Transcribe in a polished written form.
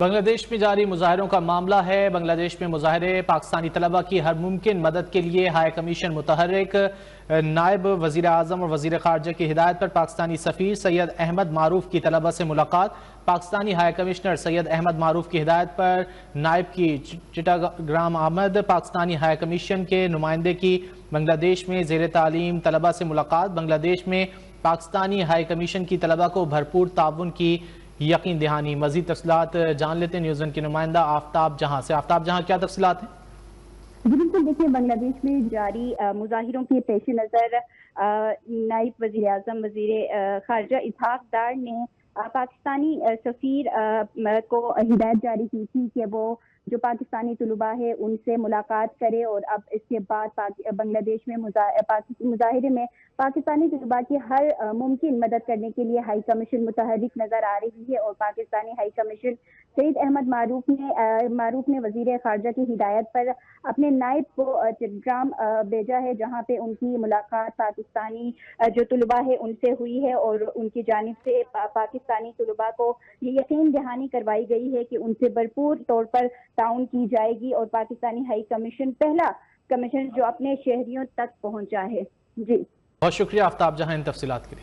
بنگلہ دیش میں جاری مظاہروں کا معاملہ ہے۔ بنگلہ دیش میں مظاہرے پاکستانی طلبہ کی ہر ممکن مدد کے لیے ہائی کمیشن متحرک۔ نائب وزیر اعظم اور وزیر خارجہ کی ہدایت پر پاکستانی سفیر سید احمد معروف کی طلبہ سے ملاقات۔ پاکستانی ہائی کمشنر سید احمد معروف کی ہدایت پر نائب کی چٹاگرام آمد۔ پاکستانی ہائی کمیشن کے نمائندے کی بنگلہ دیش میں زیر تعلیم طلبہ سے ملاقات۔ بنگلہ دیش میں پاکستانی ہائی کمیشن کی طلبہ کو بھرپور تعاون کی یقین دہانی۔ مزید تفصیلات جان لیتے ہیں نیوز ون کی نمائندہ آفتاب جہاں سے۔ آفتاب جہاں، کیا تفصیلات ہیں؟ جی بالکل، دیکھیے بنگلہ دیش میں جاری مظاہروں کے پیش نظر نائب وزیر اعظم وزیر خارجہ اسحاق ڈار نے پاکستانی سفیر کو ہدایت جاری کی تھی کہ وہ جو پاکستانی طلباء ہے ان سے ملاقات کرے، اور اب اس کے بعد بنگلہ دیش میں مظاہرے میں پاکستانی طلباء کی ہر ممکن مدد کرنے کے لیے ہائی کمیشن متحرک نظر آ رہی ہے، اور پاکستانی ہائی کمیشن سید احمد معروف نے وزیر خارجہ کی ہدایت پر اپنے نائب کو چٹگرام بھیجا ہے، جہاں پہ ان کی ملاقات پاکستانی جو طلباء ہے ان سے ہوئی ہے، اور ان کی جانب سے پاکستانی طلباء کو یہ یقین دہانی کروائی گئی ہے کہ ان سے بھرپور طور پر تعاون کی جائے گی، اور پاکستانی ہائی کمیشن پہلا کمیشن جو اپنے شہریوں تک پہنچا ہے۔ جی بہت شکریہ آفتاب جہاں ان تفصیلات کے لیے۔